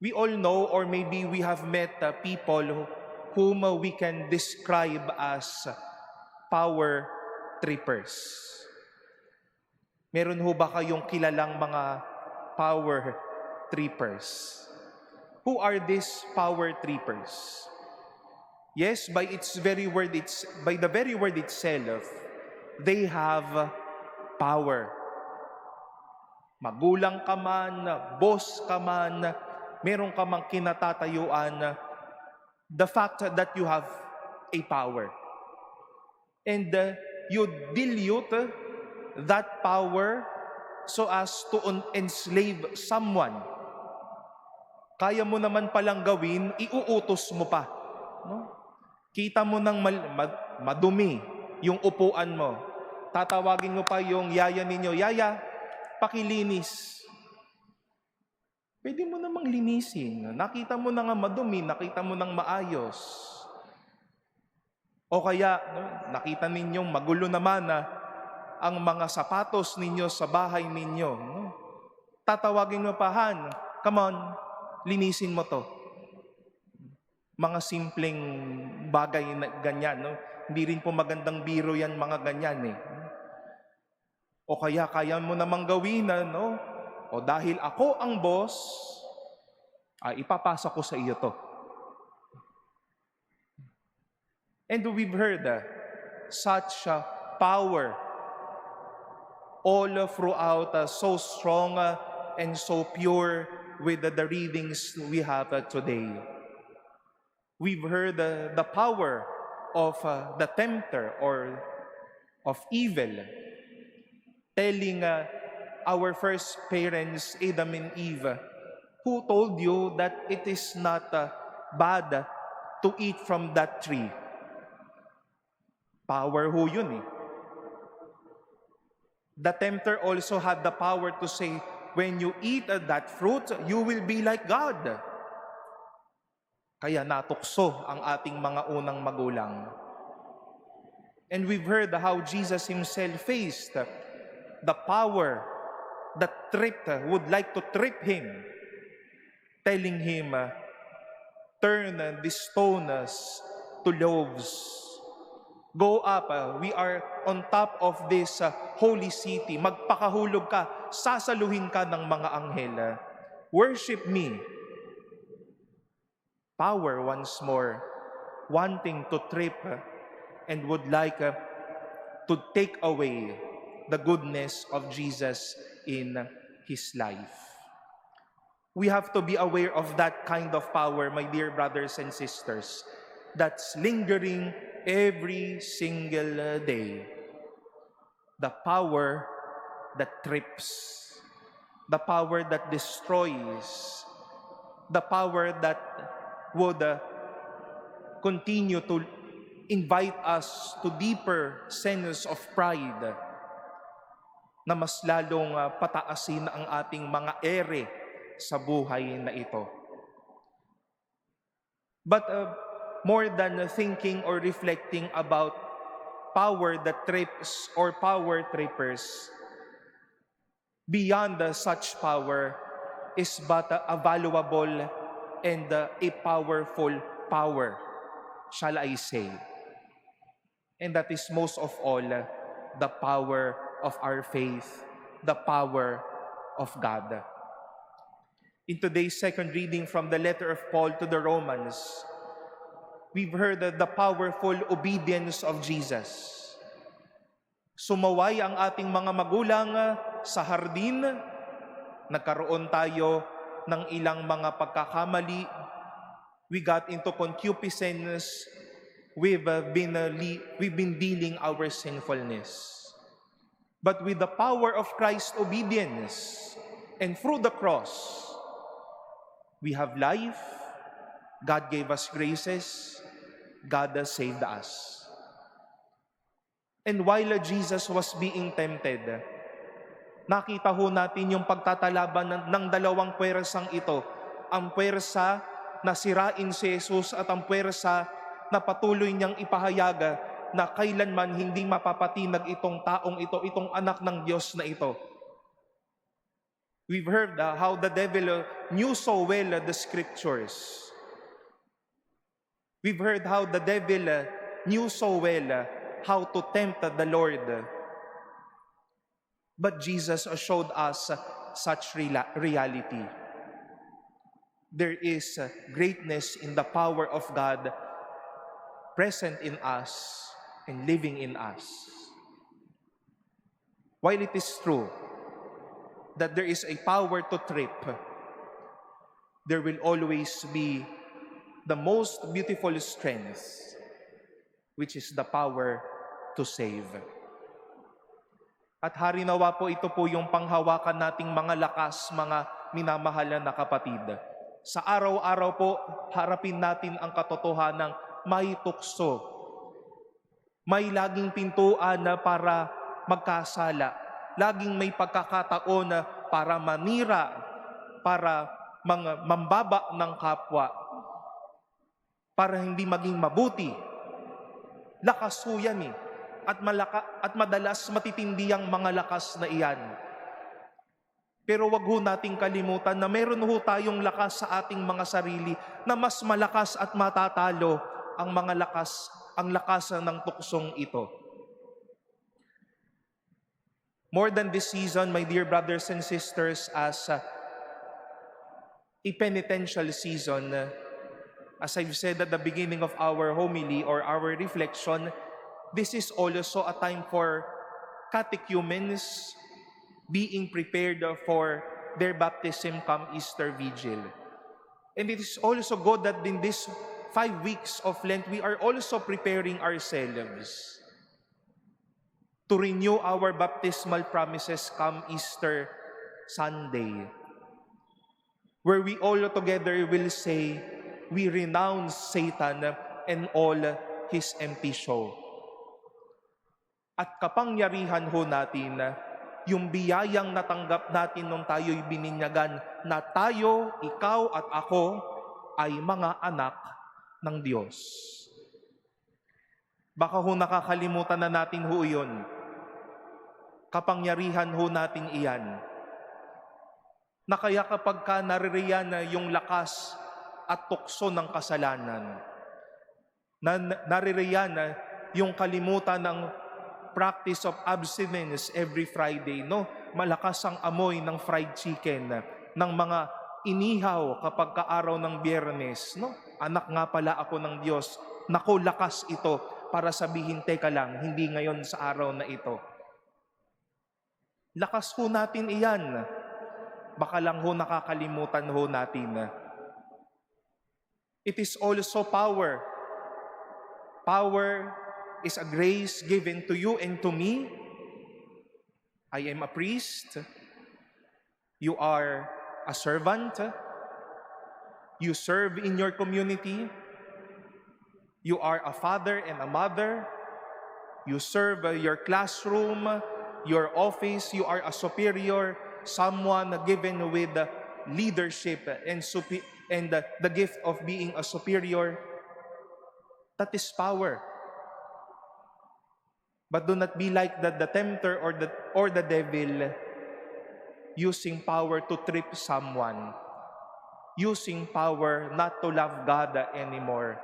We all know, or maybe we have met people whom we can describe as power trippers. Meron ho ba kayong kilalang mga power trippers? Who are these power trippers? Yes, by the very word itself, they have power. Magulang ka man, boss ka man, meron ka mang kinatatayuan, the fact that you have a power. And you dilute that power so as to enslave someone. Kaya mo naman palang gawin, iuutos mo pa. No? Kita mo nang madumi yung upuan mo. Tatawagin mo pa yung yaya ninyo, "Yaya, pakilinis." Pwede mo namang linisin. Nakita mo na nga madumi, nakita mo nang maayos. O kaya, nakita ninyong magulo naman ang mga sapatos ninyo sa bahay ninyo. No? Tatawagin mo pa, "Han, come on, linisin mo to." Mga simpleng bagay na ganyan. No? Hindi rin po magandang biro yan, mga ganyan eh. O kaya mo namang gawin no? O dahil ako ang boss, ipapasa ko sa iyo to. And we've heard such power all throughout, so strong and so pure with the readings we have today. We've heard the power of the tempter or of evil, telling our first parents, Adam and Eve, who told you that it is not bad to eat from that tree. Power ho yun eh. The tempter also had the power to say, when you eat that fruit, you will be like God. Kaya natukso ang ating mga unang magulang. And we've heard how Jesus himself faced the power that would like to trip him, telling him, "Turn these stones to loaves. Go up, we are on top of this holy city. Magpakahulog ka, sasaluhin ka ng mga anghel. Worship me." Power once more, wanting to trip and would like to take away the goodness of Jesus in his life. We have to be aware of that kind of power, my dear brothers and sisters, that's lingering every single day. The power that trips, the power that destroys, the power that would continue to invite us to deeper sense of pride, na mas lalong pataasin ang ating mga ere sa buhay na ito. But more than thinking or reflecting about power that trips or power trippers, beyond such power is but a valuable and a powerful power, shall I say. And that is most of all the power of our faith, the power of God. In today's second reading from the letter of Paul to the Romans, we've heard the powerful obedience of Jesus. Sumaway ang ating mga magulang sa hardin, nagkaroon tayo ng ilang mga pagkakamali, we got into concupiscence, we've been dealing our sinfulness. But with the power of Christ's obedience and through the cross, we have life, God gave us graces, God has saved us. And while Jesus was being tempted, nakita ho natin yung pagtatalaban ng dalawang pwersang ito. Ang pwersa na sirain si Jesus at ang pwersa na patuloy niyang ipahayaga na kailanman hindi mapapatinag itong taong ito, itong anak ng Diyos na ito. We've heard how the devil knew so well the scriptures. We've heard how the devil knew so well how to tempt the Lord. But Jesus showed us such reality. There is greatness in the power of God present in us and living in us. While it is true that there is a power to trip, there will always be the most beautiful strength, which is the power to save. At harinawa po, ito po yung panghawakan nating mga lakas, mga minamahalan na kapatid. Sa araw-araw po, harapin natin ang katotohanang may tukso. May laging pintuan na para magkasala. Laging may pagkakataon na para manira, para mambaba ng kapwa, para hindi maging mabuti. Lakas ho yan eh. At madalas matitindi ang mga lakas na iyan. Pero wag ho nating kalimutan na meron ho tayong lakas sa ating mga sarili na mas malakas at matatalo ang lakas ng tuksong ito. More than this season, my dear brothers and sisters, as a penitential season, as I've said at the beginning of our homily or our reflection, this is also a time for catechumens being prepared for their baptism come Easter Vigil. And it is also good that in this 5 weeks of Lent, we are also preparing ourselves to renew our baptismal promises come Easter Sunday, where we all together will say, we renounce Satan and all his empty show. At kapangyarihan ho natin, yung biyayang natanggap natin nung tayo'y bininyagan na tayo, ikaw at ako ay mga anak ng Diyos. Baka ho nakakalimutan na natin ho yun. Kapangyarihan ho natin iyan. Na kaya kapag ka naririyan na yung lakas at tukso ng kasalanan, naririyan na yung kalimutan ng practice of abstinence every Friday, no? Malakas ang amoy ng fried chicken, ng mga inihaw kapag kaaraw ng Biyernes, no? Anak nga pala ako ng Diyos. Naku, lakas ito para sabihin, teka lang, hindi ngayon sa araw na ito. Lakas ho natin iyan. Baka lang ho nakakalimutan ho natin. It is also power. Power is a grace given to you and to me. I am a priest. You are a servant. You serve in your community. You are a father and a mother. You serve your classroom, your office. You are a superior, someone given with leadership and the gift of being a superior. That is power. But do not be like the tempter or the devil, using power to trip someone, using power not to love God anymore,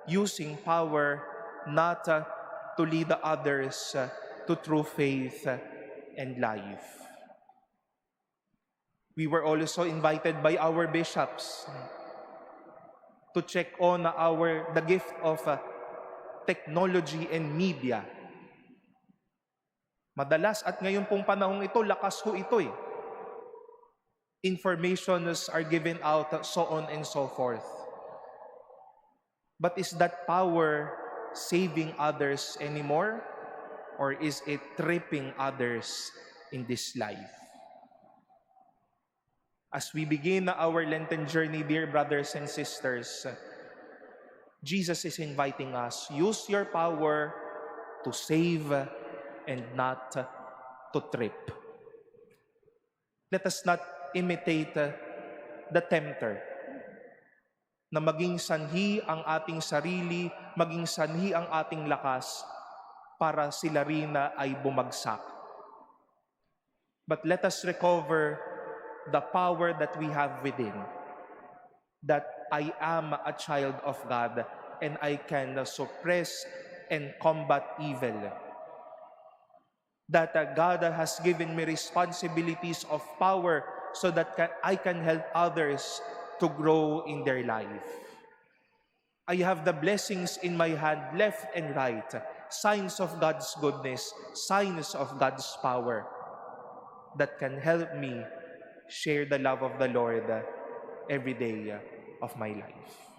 using power not to lead others to true faith and life. We were also invited by our bishops to check on the gift of technology and media. Madalas at ngayon pong panahong ito, lakas ho ito eh. Informations are given out, so on and so forth. But is that power saving others anymore? Or is it tripping others in this life? As we begin our Lenten journey, dear brothers and sisters, Jesus is inviting us, use your power to save and not to trip. Let us not imitate the tempter, na maging sanhi ang ating sarili, maging sanhi ang ating lakas para sila rin ay bumagsak. But let us recover the power that we have within, that I am a child of God and I can suppress and combat evil. That God has given me responsibilities of power so that I can help others to grow in their life. I have the blessings in my hand, left and right, signs of God's goodness, signs of God's power that can help me share the love of the Lord every day of my life.